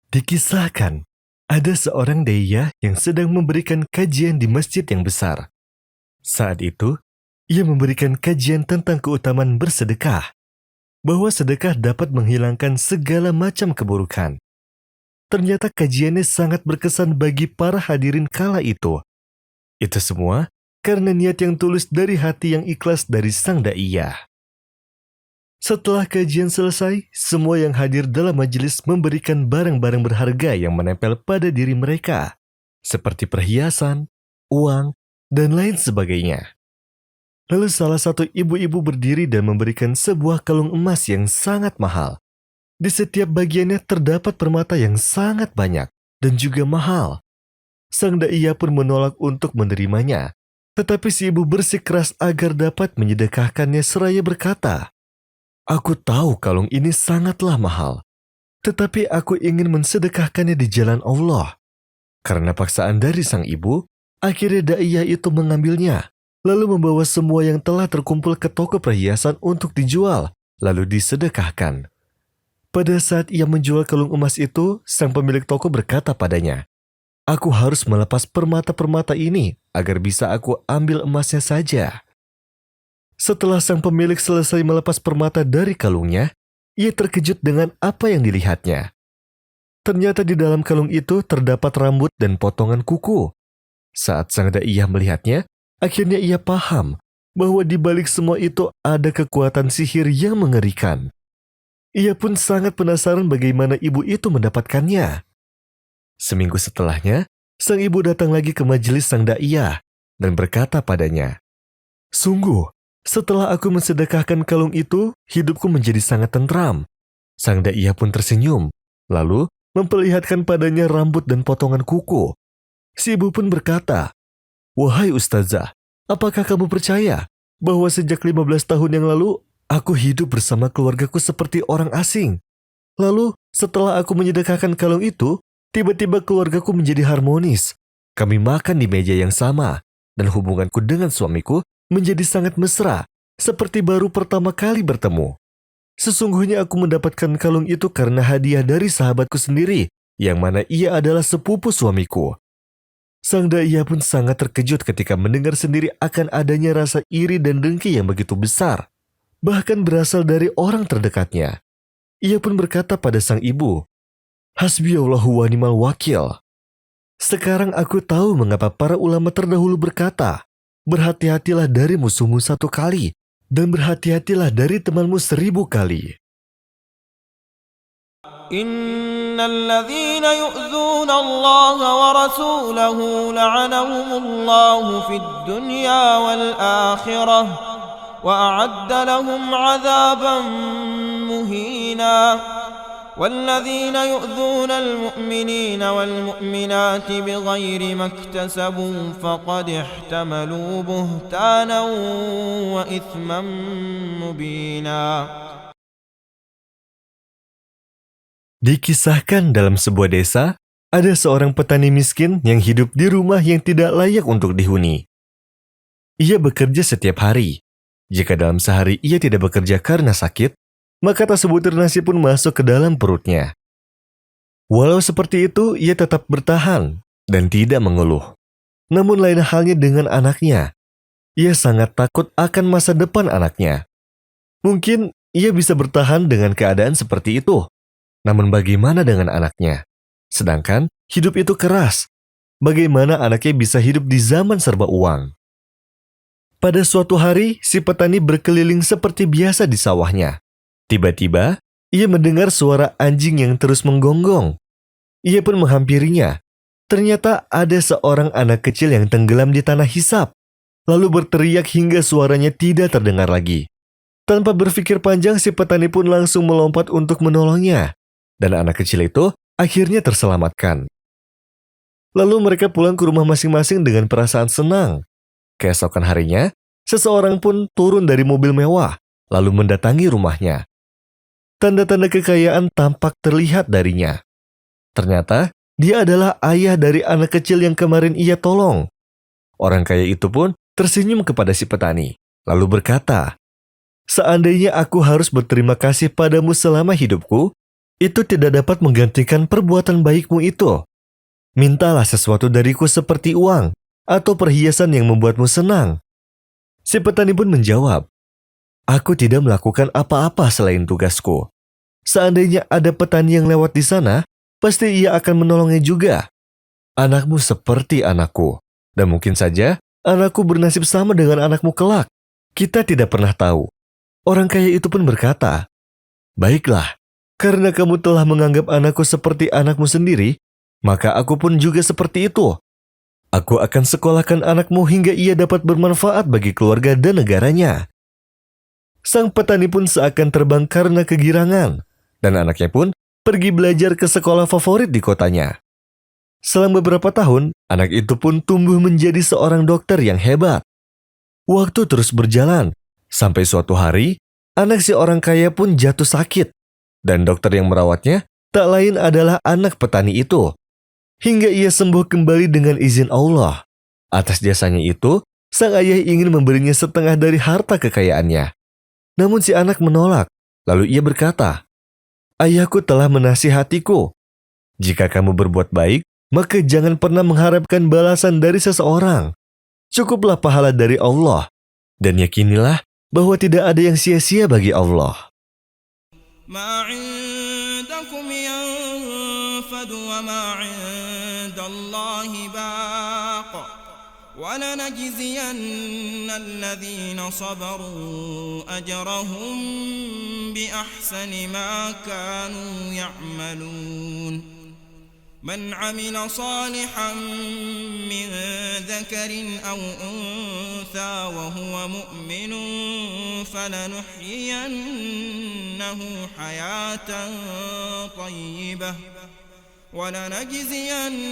Dikisahkan, ada seorang daya yang sedang memberikan kajian di masjid yang besar. Saat itu, ia memberikan kajian tentang keutamaan bersedekah, bahwa sedekah dapat menghilangkan segala macam keburukan. Ternyata kajiannya sangat berkesan bagi para hadirin kala itu. Itu semua karena niat yang tulus dari hati yang ikhlas dari sang daiyah. Setelah kajian selesai, semua yang hadir dalam majelis memberikan barang-barang berharga yang menempel pada diri mereka, seperti perhiasan, uang, dan lain sebagainya. Lalu salah satu ibu-ibu berdiri dan memberikan sebuah kalung emas yang sangat mahal. Di setiap bagiannya terdapat permata yang sangat banyak dan juga mahal. Sang daiyah pun menolak untuk menerimanya, tetapi si ibu bersikeras agar dapat menyedekahkannya seraya berkata, "Aku tahu kalung ini sangatlah mahal, tetapi aku ingin mensedekahkannya di jalan Allah." Karena paksaan dari sang ibu, akhirnya daiyah itu mengambilnya, lalu membawa semua yang telah terkumpul ke toko perhiasan untuk dijual, lalu disedekahkan. Pada saat ia menjual kalung emas itu, sang pemilik toko berkata padanya, "Aku harus melepas permata-permata ini agar bisa aku ambil emasnya saja." Setelah sang pemilik selesai melepas permata dari kalungnya, ia terkejut dengan apa yang dilihatnya. Ternyata di dalam kalung itu terdapat rambut dan potongan kuku. Saat sang daiyah melihatnya, akhirnya ia paham bahwa di balik semua itu ada kekuatan sihir yang mengerikan. Ia pun sangat penasaran bagaimana ibu itu mendapatkannya. Seminggu setelahnya, sang ibu datang lagi ke majelis sang daiyah dan berkata padanya, "Sungguh, setelah aku mensedekahkan kalung itu, hidupku menjadi sangat tentram." Sang daiyah pun tersenyum, lalu memperlihatkan padanya rambut dan potongan kuku. Si ibu pun berkata, "Wahai ustazah, apakah kamu percaya bahwa sejak 15 tahun yang lalu, aku hidup bersama keluargaku seperti orang asing? Lalu, setelah aku menyedekahkan kalung itu, tiba-tiba keluargaku menjadi harmonis. Kami makan di meja yang sama, dan hubunganku dengan suamiku menjadi sangat mesra, seperti baru pertama kali bertemu. Sesungguhnya aku mendapatkan kalung itu karena hadiah dari sahabatku sendiri, yang mana ia adalah sepupu suamiku." Sang daiyah pun sangat terkejut ketika mendengar sendiri akan adanya rasa iri dan dengki yang begitu besar, bahkan berasal dari orang terdekatnya. Ia pun berkata pada sang ibu, "Hasbiyallahu wa ni'mal wakil. Sekarang aku tahu mengapa para ulama terdahulu berkata, berhati-hatilah dari musuhmu 1 kali, dan berhati-hatilah dari temanmu 1000 kali." إن الذين يؤذون الله ورسوله لعنهم الله في الدنيا والآخرة وأعد لهم عذابا مهينا والذين يؤذون المؤمنين والمؤمنات بغير ما اكتسبوا فقد احتملوا بهتانا وإثما مبينا. Dikisahkan dalam sebuah desa, ada seorang petani miskin yang hidup di rumah yang tidak layak untuk dihuni. Ia bekerja setiap hari. Jika dalam sehari ia tidak bekerja karena sakit, maka tak sebutir nasi pun masuk ke dalam perutnya. Walau seperti itu, ia tetap bertahan dan tidak mengeluh. Namun lain halnya dengan anaknya. Ia sangat takut akan masa depan anaknya. Mungkin ia bisa bertahan dengan keadaan seperti itu. Namun bagaimana dengan anaknya? Sedangkan hidup itu keras. Bagaimana anaknya bisa hidup di zaman serba uang? Pada suatu hari, si petani berkeliling seperti biasa di sawahnya. Tiba-tiba, ia mendengar suara anjing yang terus menggonggong. Ia pun menghampirinya. Ternyata ada seorang anak kecil yang tenggelam di tanah hisap, lalu berteriak hingga suaranya tidak terdengar lagi. Tanpa berpikir panjang, si petani pun langsung melompat untuk menolongnya. Dan anak kecil itu akhirnya terselamatkan. Lalu mereka pulang ke rumah masing-masing dengan perasaan senang. Keesokan harinya, seseorang pun turun dari mobil mewah, lalu mendatangi rumahnya. Tanda-tanda kekayaan tampak terlihat darinya. Ternyata, dia adalah ayah dari anak kecil yang kemarin ia tolong. Orang kaya itu pun tersenyum kepada si petani, lalu berkata, "Seandainya aku harus berterima kasih padamu selama hidupku, itu tidak dapat menggantikan perbuatan baikmu itu. Mintalah sesuatu dariku seperti uang atau perhiasan yang membuatmu senang. Si petani pun menjawab, aku tidak melakukan apa-apa selain tugasku. Seandainya ada petani yang lewat di sana, pasti ia akan menolongnya juga. Anakmu seperti anakku, dan mungkin saja anakku bernasib sama dengan anakmu kelak. Kita tidak pernah tahu. Orang kaya itu pun berkata, baiklah, karena kamu telah menganggap anakku seperti anakmu sendiri, maka aku pun juga seperti itu. Aku akan sekolahkan anakmu hingga ia dapat bermanfaat bagi keluarga dan negaranya. Sang petani pun seakan terbang karena kegirangan, dan anaknya pun pergi belajar ke sekolah favorit di kotanya. Selama beberapa tahun, anak itu pun tumbuh menjadi seorang dokter yang hebat. Waktu terus berjalan, sampai suatu hari, anak si orang kaya pun jatuh sakit, dan dokter yang merawatnya tak lain adalah anak petani itu. Hingga ia sembuh kembali dengan izin Allah. Atas jasanya itu, sang ayah ingin memberinya setengah dari harta kekayaannya. Namun si anak menolak, lalu ia berkata, ayahku telah menasihatiku. Jika kamu berbuat baik, maka jangan pernah mengharapkan balasan dari seseorang. Cukuplah pahala dari Allah, dan yakinilah bahwa tidak ada yang sia-sia bagi Allah. ما عندكم ينفد وما عند الله باق ولنجزين الذين صبروا أجرهم بأحسن ما كانوا يعملون من عمل صالحا من ذكر أو أنثى وهو مؤمن فلنحيينه حياة طيبة ولنجزينهم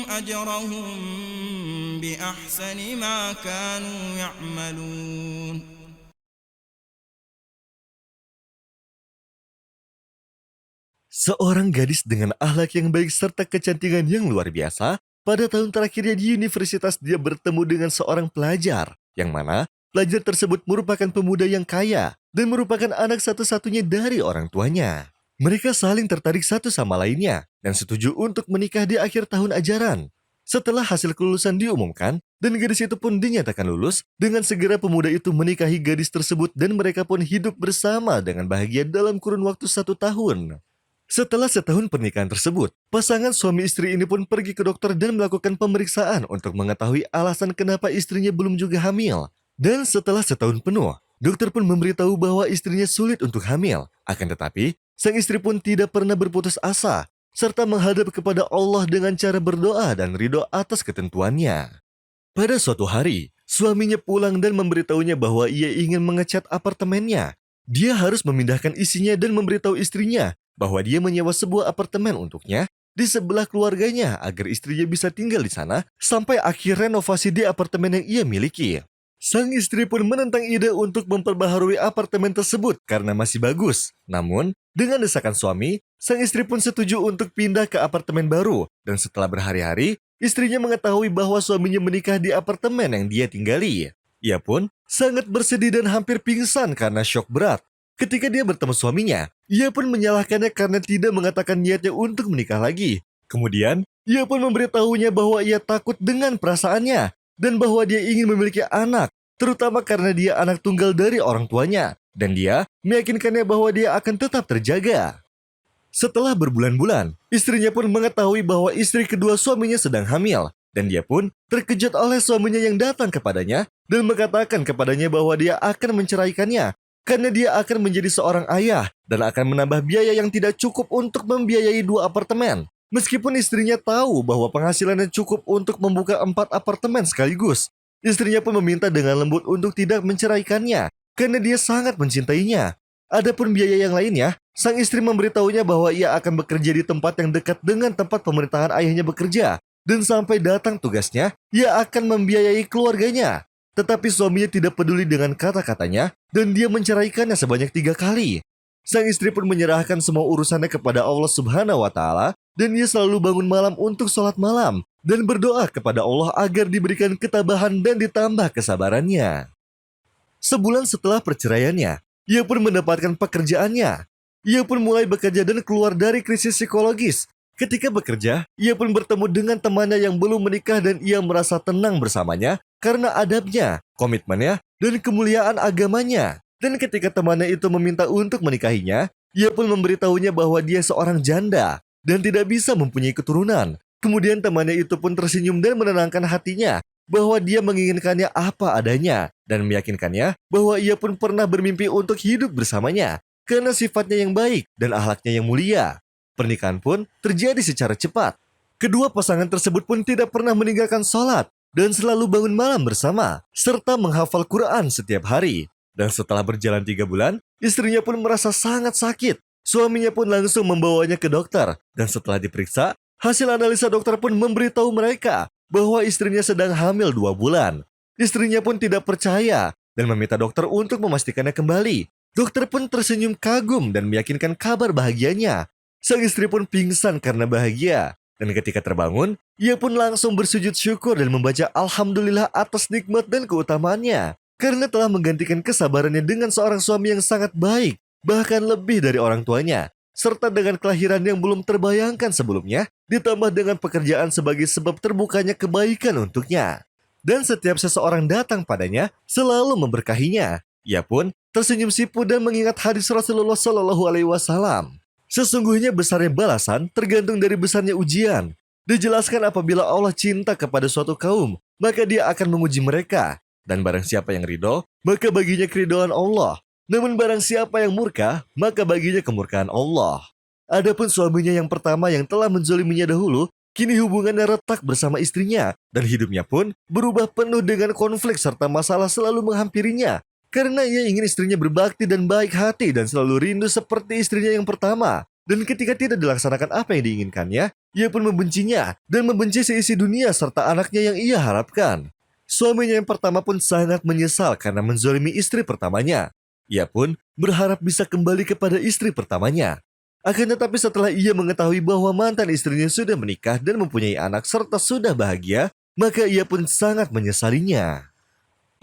أجرهم بأحسن ما كانوا يعملون. Seorang gadis dengan akhlak yang baik serta kecantikan yang luar biasa, pada tahun terakhirnya di universitas dia bertemu dengan seorang pelajar, yang mana pelajar tersebut merupakan pemuda yang kaya dan merupakan anak satu-satunya dari orang tuanya. Mereka saling tertarik satu sama lainnya dan setuju untuk menikah di akhir tahun ajaran. Setelah hasil kelulusan diumumkan dan gadis itu pun dinyatakan lulus, dengan segera pemuda itu menikahi gadis tersebut dan mereka pun hidup bersama dengan bahagia dalam kurun waktu 1 tahun. Setelah setahun pernikahan tersebut, pasangan suami istri ini pun pergi ke dokter dan melakukan pemeriksaan untuk mengetahui alasan kenapa istrinya belum juga hamil. Dan setelah setahun penuh, dokter pun memberitahu bahwa istrinya sulit untuk hamil. Akan tetapi, sang istri pun tidak pernah berputus asa, serta menghadap kepada Allah dengan cara berdoa dan ridho atas ketentuannya. Pada suatu hari, suaminya pulang dan memberitahunya bahwa ia ingin mengecat apartemennya. Dia harus memindahkan isinya dan memberitahu istrinya bahwa dia menyewa sebuah apartemen untuknya di sebelah keluarganya agar istrinya bisa tinggal di sana sampai akhir renovasi di apartemen yang ia miliki. Sang istri pun menentang ide untuk memperbaharui apartemen tersebut karena masih bagus. Namun, dengan desakan suami, sang istri pun setuju untuk pindah ke apartemen baru. Dan setelah berhari-hari, istrinya mengetahui bahwa suaminya menikah di apartemen yang dia tinggali. Ia pun sangat bersedih dan hampir pingsan karena syok berat. Ketika dia bertemu suaminya, ia pun menyalahkannya karena tidak mengatakan niatnya untuk menikah lagi. Kemudian, ia pun memberitahunya bahwa ia takut dengan perasaannya dan bahwa dia ingin memiliki anak, terutama karena dia anak tunggal dari orang tuanya, dan dia meyakinkannya bahwa dia akan tetap terjaga. Setelah berbulan-bulan, istrinya pun mengetahui bahwa istri kedua suaminya sedang hamil, dan dia pun terkejut oleh suaminya yang datang kepadanya dan mengatakan kepadanya bahwa dia akan menceraikannya karena dia akan menjadi seorang ayah dan akan menambah biaya yang tidak cukup untuk membiayai 2 apartemen. Meskipun istrinya tahu bahwa penghasilannya cukup untuk membuka 4 apartemen sekaligus, istrinya pun meminta dengan lembut untuk tidak menceraikannya karena dia sangat mencintainya. Adapun biaya yang lainnya, sang istri memberitahunya bahwa ia akan bekerja di tempat yang dekat dengan tempat pemerintahan ayahnya bekerja, dan sampai datang tugasnya, ia akan membiayai keluarganya. Tetapi suaminya tidak peduli dengan kata-katanya dan dia menceraikannya sebanyak 3 kali. Sang istri pun menyerahkan semua urusannya kepada Allah Subhanahu wa Ta'ala dan dia selalu bangun malam untuk sholat malam dan berdoa kepada Allah agar diberikan ketabahan dan ditambah kesabarannya. Sebulan setelah perceraiannya, ia pun mendapatkan pekerjaannya. ia pun mulai bekerja dan keluar dari krisis psikologis. Ketika bekerja, ia pun bertemu dengan temannya yang belum menikah dan ia merasa tenang bersamanya karena adabnya, komitmennya, dan kemuliaan agamanya. Dan ketika temannya itu meminta untuk menikahinya, ia pun memberitahunya bahwa dia seorang janda dan tidak bisa mempunyai keturunan. Kemudian temannya itu pun tersenyum dan menenangkan hatinya bahwa dia menginginkannya apa adanya dan meyakinkannya bahwa ia pun pernah bermimpi untuk hidup bersamanya karena sifatnya yang baik dan akhlaknya yang mulia. Pernikahan pun terjadi secara cepat. Kedua pasangan tersebut pun tidak pernah meninggalkan sholat dan selalu bangun malam bersama, serta menghafal Quran setiap hari. Dan setelah berjalan 3 bulan, istrinya pun merasa sangat sakit. Suaminya pun langsung membawanya ke dokter, dan setelah diperiksa, hasil analisa dokter pun memberitahu mereka bahwa istrinya sedang hamil 2 bulan. Istrinya pun tidak percaya dan meminta dokter untuk memastikannya kembali. Dokter pun tersenyum kagum dan meyakinkan kabar bahagianya. Sang istri pun pingsan karena bahagia. Dan ketika terbangun, ia pun langsung bersujud syukur dan membaca Alhamdulillah atas nikmat dan keutamaannya. Karena telah menggantikan kesabarannya dengan seorang suami yang sangat baik, bahkan lebih dari orang tuanya. Serta dengan kelahiran yang belum terbayangkan sebelumnya, ditambah dengan pekerjaan sebagai sebab terbukanya kebaikan untuknya. Dan setiap seseorang datang padanya, selalu memberkahinya. Ia pun tersenyum sipu dan mengingat hadis Rasulullah SAW. Sesungguhnya besarnya balasan tergantung dari besarnya ujian. Dijelaskan apabila Allah cinta kepada suatu kaum, maka dia akan menguji mereka. Dan barang siapa yang ridho, maka baginya keridhaan Allah. Namun barang siapa yang murka, maka baginya kemurkaan Allah. Adapun suaminya yang pertama yang telah menzoliminya dahulu, kini hubungannya retak bersama istrinya. Dan hidupnya pun berubah penuh dengan konflik serta masalah selalu menghampirinya. Karena ia ingin istrinya berbakti dan baik hati dan selalu rindu seperti istrinya yang pertama. Dan ketika tidak dilaksanakan apa yang diinginkannya, ia pun membencinya dan membenci seisi dunia serta anaknya yang ia harapkan. Suaminya yang pertama pun sangat menyesal karena menzolimi istri pertamanya. Ia pun berharap bisa kembali kepada istri pertamanya. Akan tetapi setelah ia mengetahui bahwa mantan istrinya sudah menikah dan mempunyai anak serta sudah bahagia, maka ia pun sangat menyesalinya.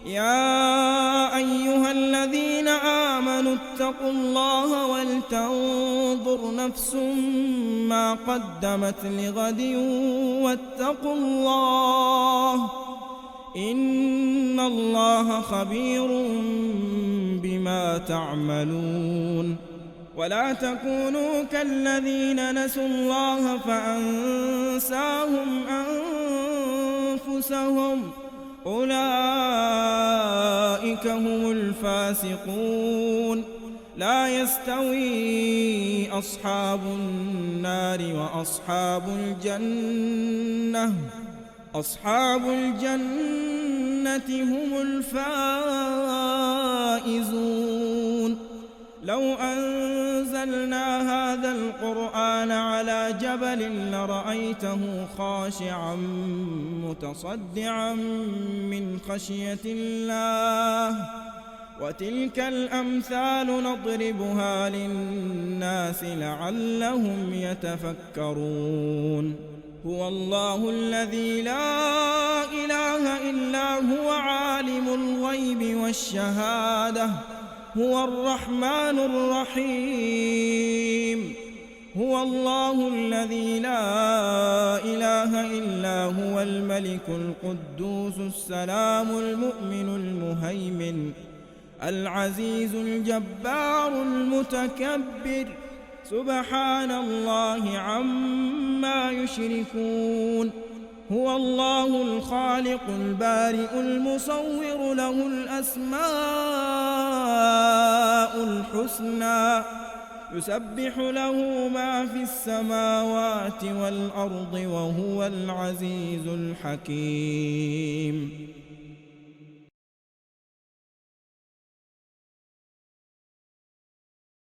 يا أيها الذين آمنوا اتقوا الله ولتنظر نفس ما قدمت لغد واتقوا الله إن الله خبير بما تعملون ولا تكونوا كالذين نسوا الله فأنساهم أنفسهم أولئك هم الفاسقون لا يستوي أصحاب النار وأصحاب الجنة أصحاب الجنة هم الفائزون لو أنزلنا هذا القرآن على جبل لرأيته خاشعا متصدعا من خشية الله وتلك الأمثال نضربها للناس لعلهم يتفكرون هو الله الذي لا إله إلا هو عالم الغيب والشهادة هو الرحمن الرحيم هو الله الذي لا إله إلا هو الملك القدوس السلام المؤمن المهيمن العزيز الجبار المتكبر سبحان الله عما يشركون هو الله الخالق البارئ المصور له الأسماء الحسنى يسبح له ما في السماوات والأرض وهو العزيز الحكيم